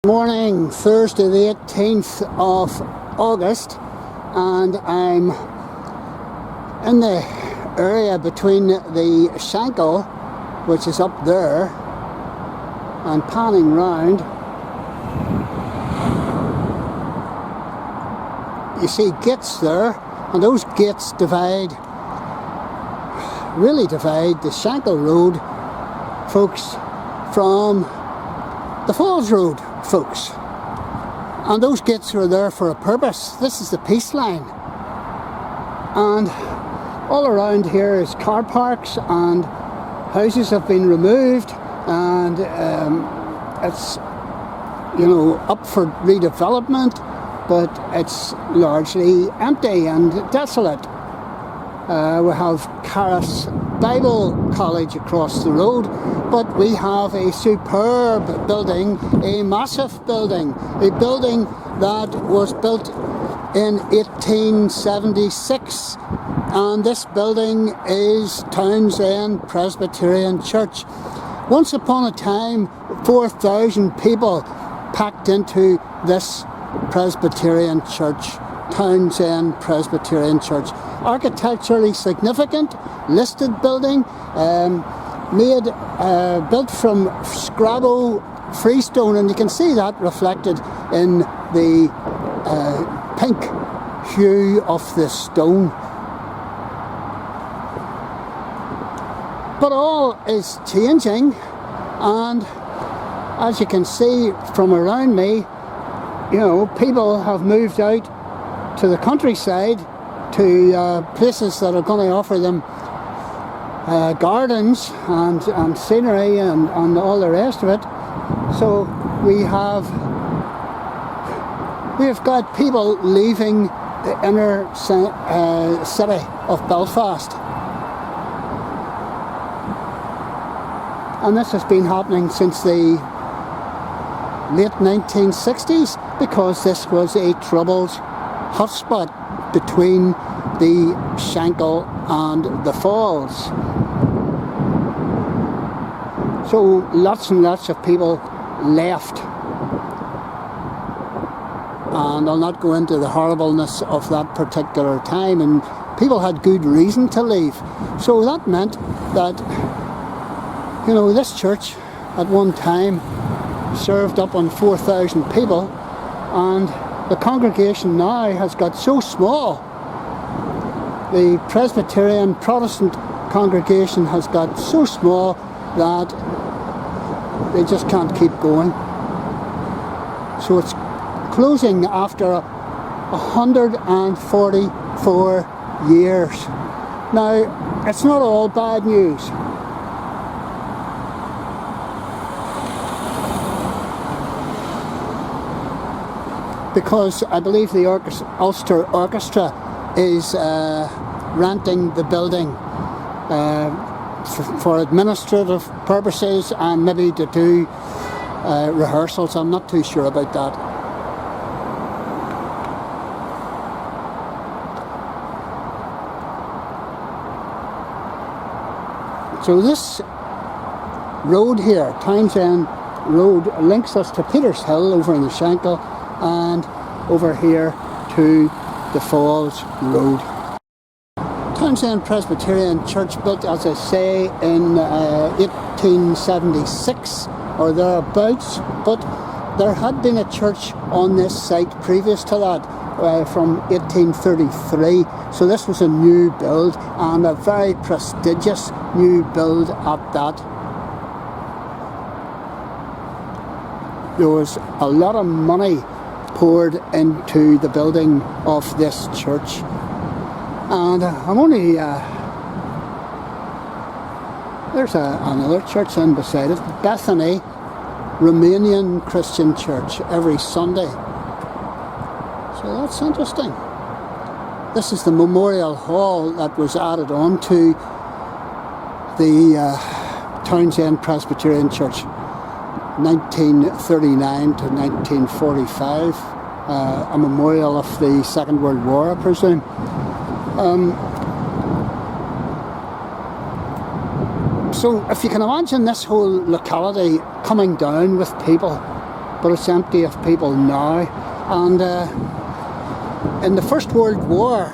Morning, Thursday the 18th of August, and I'm in the area between the Shankhill, which is up there, and panning round. You see gates there, and those gates really divide the Shankhill Road folks from the Falls Road folks, and those gates are there for a purpose. This is the Peace Line, and all around here is car parks, and houses have been removed, and it's up for redevelopment, but it's largely empty and desolate. We have Caris Bible College across the road, but we have a superb building, a massive building, a building that was built in 1876, and this building is Townsend Presbyterian Church. Once upon a time, 4,000 people packed into this Presbyterian Church, Townsend Presbyterian Church. Architecturally significant, listed building, built from Scrabo freestone, and you can see that reflected in the pink hue of the stone. But all is changing, and as you can see from around me, people have moved out to the countryside, to places that are going to offer them gardens and scenery and all the rest of it. So we have got people leaving the inner city of Belfast, and this has been happening since the late 1960s, because this was a troubled hotspot between the Shankhill and the Falls. So lots and lots of people left, and I'll not go into the horribleness of that particular time, and people had good reason to leave. So that meant that this church at one time served up on 4,000 people, and the congregation now has got so small. The Presbyterian Protestant congregation has got so small that they just can't keep going. So it's closing after 144 years. Now, it's not all bad news. Because I believe the Ulster Orchestra is renting the building for administrative purposes, and maybe to do rehearsals. I'm not too sure about that. So this road here, Townsend Road, links us to Peter's Hill over in the Shankhill, and over here to the Falls Road. Townsend Presbyterian Church, built, as I say, in 1876 or thereabouts, but there had been a church on this site previous to that, from 1833, so this was a new build, and a very prestigious new build at that. There was a lot of money poured into the building of this church, and I'm only there's another church in beside it, Bethany Romanian Christian Church, every Sunday. So that's interesting. This is the memorial hall that was added on to the Townsend Presbyterian Church, 1939 to 1945, a memorial of the Second World War, I presume. So if you can imagine this whole locality coming down with people, but it's empty of people now. And in the First World War,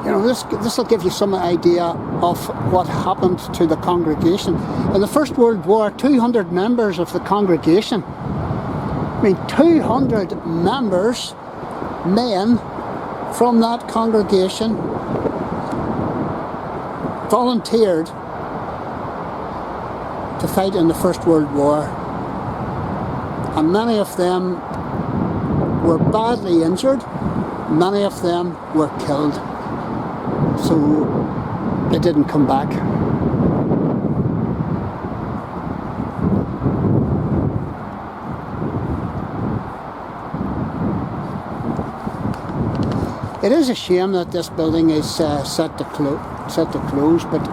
you know, this will give you some idea of what happened to the congregation. In the First World War, 200 members of the congregation, 200 members, men from that congregation, volunteered to fight in the First World War, and many of them were badly injured, many of them were killed, so they didn't come back. It is a shame that this building is set to close, but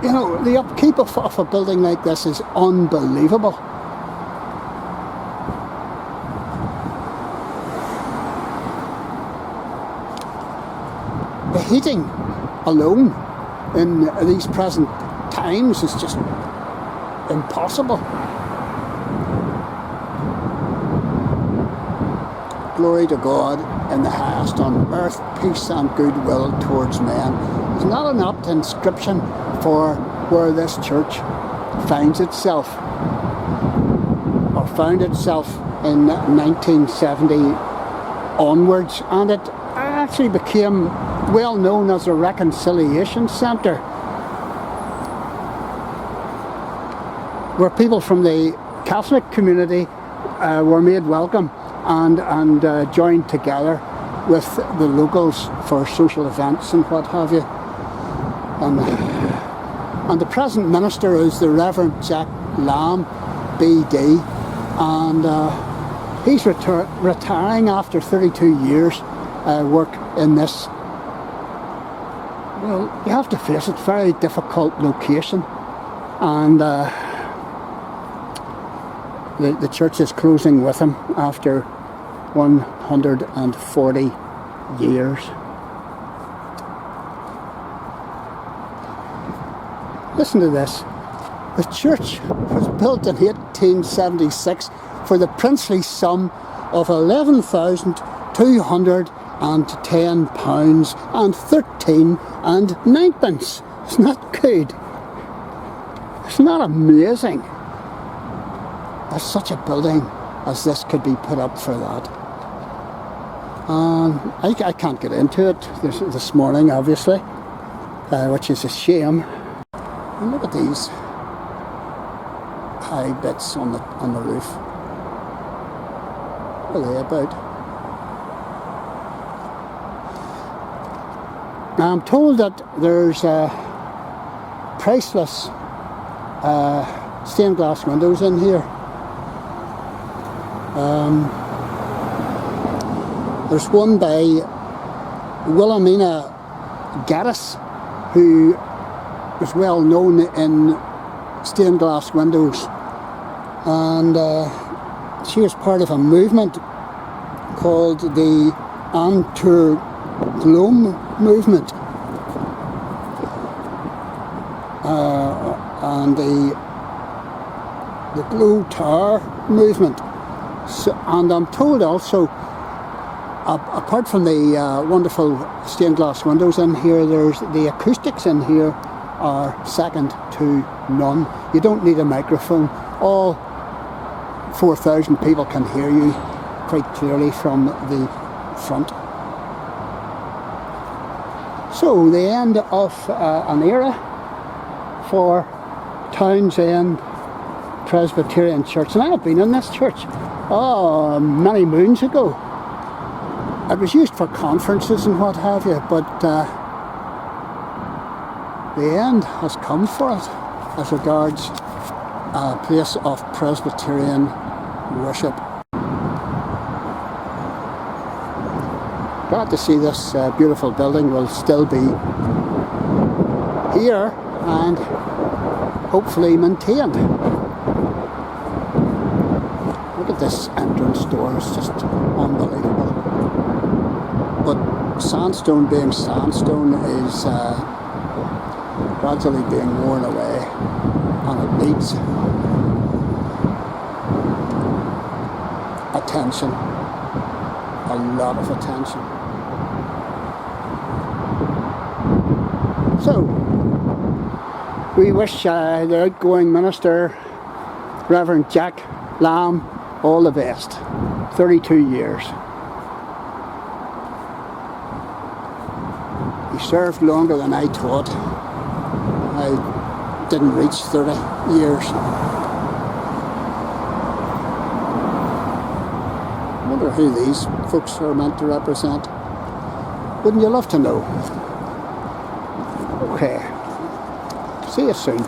you know, the upkeep of a building like this is unbelievable. The heating alone in these present times is just impossible. Glory to God in the highest on earth, peace and goodwill towards men. It's not an apt inscription for where this church finds itself, or found itself in 1970 onwards, and it actually became well known as a reconciliation centre, where people from the Catholic community were made welcome and joined together with the locals for social events and what have you. And the present minister is the Reverend Jack Lamb, BD, and he's retiring after 32 years work in this, well, you have to face it, very difficult location, and the church is closing with him after 140 years. Listen to this. The church was built in 1876 for the princely sum of £11,210 and 13 and 9pence. Isn't that good? Isn't that amazing? That such a building as this could be put up for that. I can't get into it this morning, obviously, which is a shame. And look at these high bits on the roof. What are they about? Now I'm told that there's priceless stained glass windows in here. There's one by Wilhelmina Gaddis, who was well known in stained glass windows, and she was part of a movement called the Anti-Gloam movement, and the Glow Tower movement. So, and I'm told also, apart from the wonderful stained glass windows in here, there's the acoustics in here are second to none. You don't need a microphone. All 4,000 people can hear you quite clearly from the front. So the end of an era for Townsend Presbyterian Church. And I've been in this church many moons ago. It was used for conferences and what have you, but the end has come for it as regards a place of Presbyterian worship. Glad to see this beautiful building will still be here and hopefully maintained. Look at this entrance door, it's just unbelievable. But sandstone being sandstone is gradually being worn away, and it needs attention, a lot of attention. So, we wish the outgoing minister, Reverend Jack Lamb, all the best. 32 years. He served longer than I thought. I didn't reach 30 years. I wonder who these folks are meant to represent. Wouldn't you love to know? Okay. See you soon.